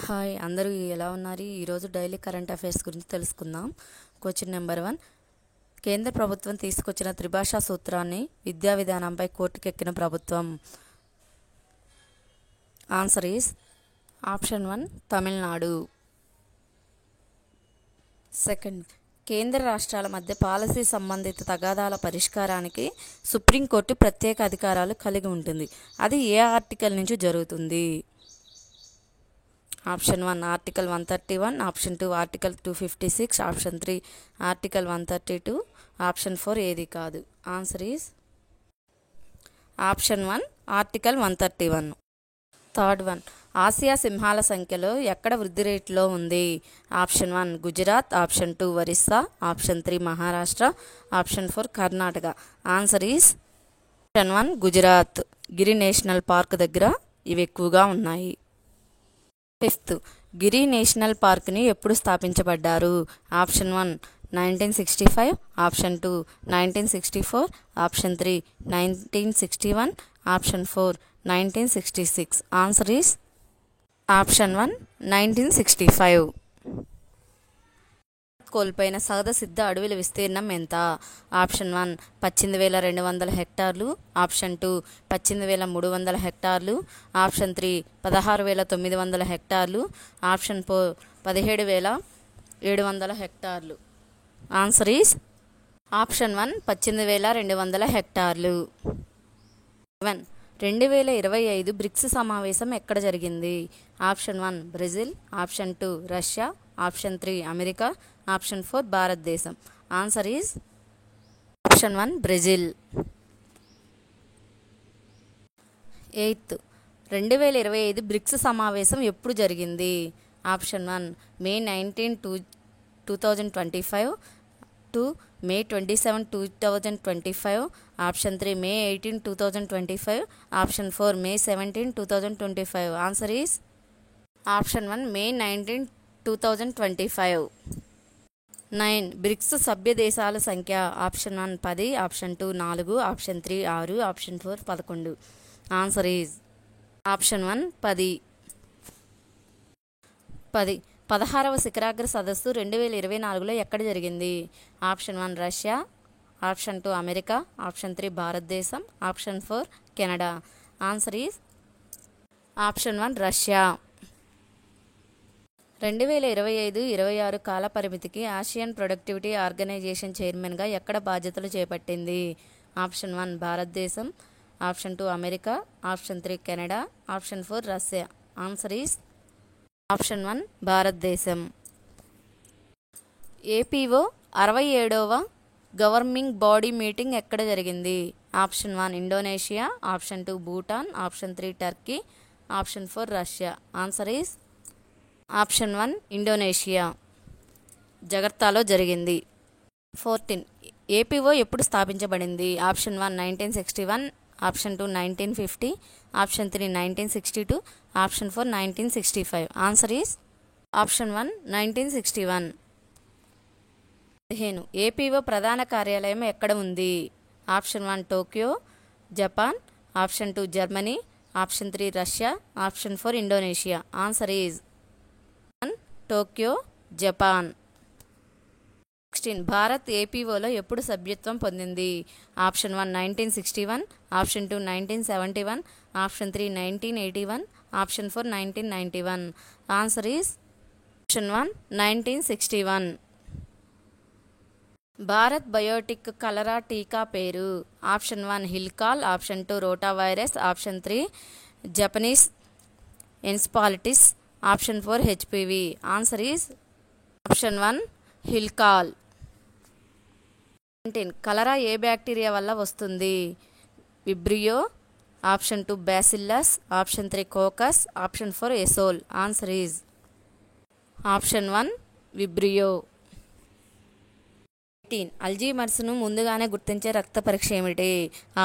Hi అందరూ ఎలా ఉన్నారు? ఈరోజు డైలీ కరెంట్ అఫైర్స్ గురించి తెలుసుకుందాం. Question number 1. కేంద్ర ప్రభుత్వం తీసుకొచ్చిన త్రిభాషా సూత్రాన్ని విద్యా విధానంపై కోర్టుకెక్కిన ప్రభుత్వం. Answer is option 1 Tamil Nadu. Second, కేంద్ర రాష్ట్రాల మధ్య పాలసీ సంబంధిత తగాదాల పరిష్కారానికి సుప్రీంకోర్టు ప్రత్యేక అధికారాలు కలిగి ఉంటుంది. అది ఏ ఆర్టికల్ నుంచి జరుగుతుంది? Option 1 article 131, option 2 article 256, option 3 article 132, option 4 ఏది కాదు. Answer is option 1 article 131. Third one, Asia సింహాల సంఖ్యలో ఎక్కడ వృద్ధి రేటులో ఉంది? Option 1 Gujarat, option 2 Orissa, option 3 Maharashtra, option 4 Karnataka. Answer is option 1 Gujarat. Gir national park దగ్గర ఇవి ఎక్కువగా ఉన్నాయి. ఫిఫ్త్, గిరి నేషనల్ పార్క్ని ఎప్పుడు స్థాపించబడ్డారు? Option 1 1965, option 2 1964, option 3 1961, option 4 1966. Answer is option 1 1965. కోల్పోయిన సహజ సిద్ధ అడవుల విస్తీర్ణం ఎంత? ఆప్షన్ 1 18,200 హెక్టార్లు, ఆప్షన్ 2 18,300 హెక్టార్లు, ఆప్షన్ 3 16,900 హెక్టార్లు, ఆప్షన్ 4 17,700 హెక్టార్లు. ఆన్సర్ ఈస్ ఆప్షన్ 1 18,200 హెక్టార్లు. 7, 2025 బ్రిక్స్ సమావేశం ఎక్కడ జరిగింది? Option 1 Brazil, option 2 Russia, option 3 America, option 4 భారతదేశం. Answer is option 1 Brazil. 8, 2025 BRICS సమావేశం ఎప్పుడు జరిగింది? Option 1 May 19, 2025, 2 May 27, 2025, option 3 May 18, 2025, option 4 May 17, 2025. Answer is option 1 May 19, 2025. 9, BRICS సభ్య దేశాల సంఖ్య. Option 1 10, option 2 4, option 3 6, option 4 11. Answer is option 1 10. 16వ శిఖరాగ్ర సదస్సు 2024లో ఎక్కడ జరిగింది? Option 1 Russia, option 2 America, option 3 భారతదేశం, option 4 Canada. Answer is option 1 Russia. 2025-26 కాల పరిమితికి ఆసియన్ ప్రొడక్టివిటీ ఆర్గనైజేషన్ చైర్మన్గా ఎక్కడ బాధ్యతలు చేపట్టింది? ఆప్షన్ 1 భారతదేశం, option 2 America, option 3 Canada, option 4 Russia. Answer is option 1 భారతదేశం. ఏపీఓ 67వ గవర్నింగ్ బాడీ మీటింగ్ ఎక్కడ జరిగింది? Option 1 Indonesia, option 2 Bhutan, option 3 Turkey, option 4 Russia. Answer is option 1 Indonesia, జగర్తాలో జరిగింది. 14, ఏపీఓ ఎప్పుడు స్థాపించబడింది? Option 1 1961, option 2 1950, option 3 1962, option 4 1965. Answer is option 1 1961. 15, APO ప్రధాన కార్యాలయం ఎక్కడ ఉంది? Option 1 Tokyo, Japan, option 2 Germany, option 3 Russia, option 4 Indonesia. Answer is Tokyo, Japan. 16, Bharat ఏపీఓలో ఎప్పుడు సభ్యత్వం పొందింది? Option 1 1961, option 2 1971, option 3 1981, option 4 1991. Answer is option 1 1961. Bharat Biotech cholera టీకా పేరు? Option 1 Hillchol, option 2 rotavirus, option 3 Japanese encephalitis, option 4 HPV. Answer is option 1 Hillchol. 19, cholera ఏ bacteria వల్ల వస్తుంది? Vibrio, option 2 Bacillus, option 3 coccus, option 4 ఎసోల్. Answer is option 1 Vibrio. 18, అల్జీమర్స్ను ముందుగానే గుర్తించే రక్త పరీక్ష ఏమిటి?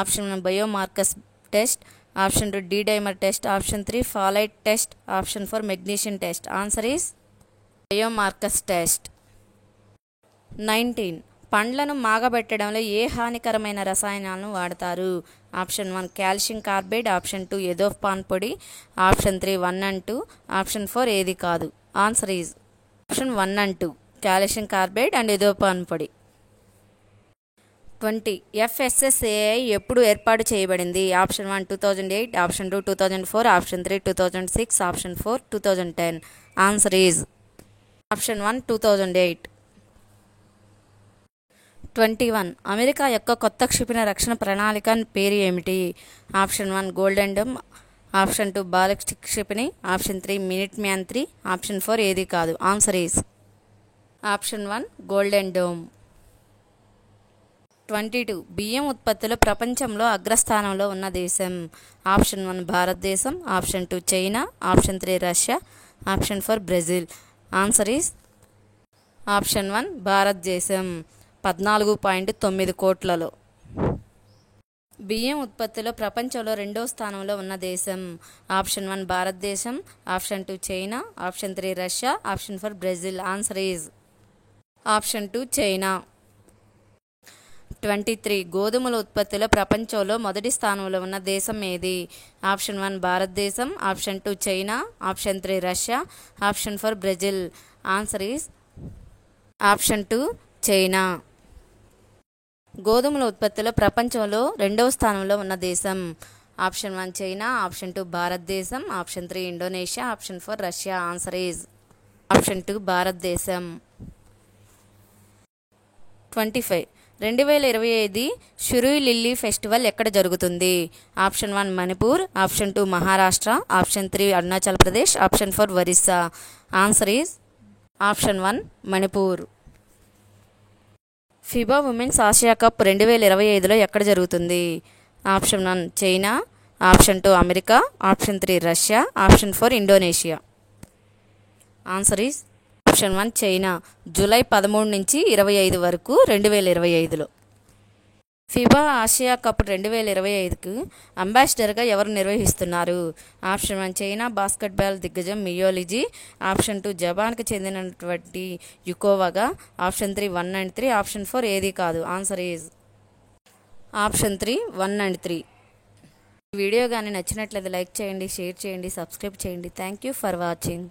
Option 1 biomarkers test, option 2 D dimer test, option 3 folate test, option 4 magnesium test. Answer is biomarkers test. 19, పండ్లను మాగబెట్టడంలో ఏ హానికరమైన రసాయనాలను వాడతారు? Option 1 calcium carbide, option 2 ethephon పొడి, ఆప్షన్ 3 1 and 2, ఆప్షన్ 4 ఏది కాదు. Answer is option 1 and 2 calcium carbide and ethephon పొడి. 20 FSSAI ఎప్పుడు ఏర్పాటు చేయబడింది? Option 1 2008, option 2 2004, option 3 2006, option 4 2010. Answer is option 1 2008. 21 America యొక్క కొత్త క్షిపణి రక్షణ ప్రణాళిక పేరు ఏమిటి? Option 1 Golden Dome, option 2 ballistic క్షిపణి, ఆప్షన్ 3 మినిట్ మ్యాన్ 3, ఆప్షన్ 4 ఏది కాదు. Answer is option 1 Golden Dome. 22 బియ్యం ఉత్పత్తిలో ప్రపంచంలో అగ్రస్థానంలో ఉన్న దేశం? ఆప్షన్ 1 భారతదేశం, option 2 China, option 3 Russia, option 4 Brazil. Answer is option 1 భారతదేశం 14.9 కోట్లలో. బియ్యం ఉత్పత్తిలో ప్రపంచంలో రెండో స్థానంలో ఉన్న దేశం? ఆప్షన్ 1 భారతదేశం, option 2 China, option 3 Russia, option 4 Brazil. Answer is option 2 China. 23 గోధుమల ఉత్పత్తిలో ప్రపంచంలో మొదటి స్థానంలో ఉన్న దేశం ఏది? ఆప్షన్ 1 భారతదేశం, option 2 China, option 3 Russia, option 4 Brazil. Answer is option 2 China. గోధుమల ఉత్పత్తిలో ప్రపంచంలో రెండవ స్థానంలో ఉన్న దేశం? ఆప్షన్ 1 చైనా, ఆప్షన్ 2 భారతదేశం, option 3 Indonesia, option 4 Russia. Answer is option 2 భారతదేశం. 25 2025 షురుయ్ లిల్లీ ఫెస్టివల్ ఎక్కడ జరుగుతుంది? Option 1 Manipur, option 2 Maharashtra, option 3 Arunachal Pradesh, option 4 Orissa. Answer is option 1 Manipur. FIBA women's Asia cup 2025లో ఎక్కడ జరుగుతుంది? Option 1 China, option 2 America, option 3 Russia, option 4 Indonesia. Answer is option 1 China. July 13 నుంచి 25 వరకు 2025లో. FIBA Asia cup 2025కు అంబాసిడర్గా ఎవరు నిర్వహిస్తున్నారు? ఆప్షన్ 1 చైనా బాస్కెట్బాల్ దిగ్గజం మియోలిజీ, ఆప్షన్ 2 జపాన్కి చెందినటువంటి యుకోవాగా, option 3 1 and 3, option 4 ఏది కాదు. Answer is option 3 1 and 3. ఈ వీడియో కానీ నచ్చినట్లయితే లైక్ చేయండి, షేర్ చేయండి, సబ్స్క్రైబ్ చేయండి. Thank you for watching.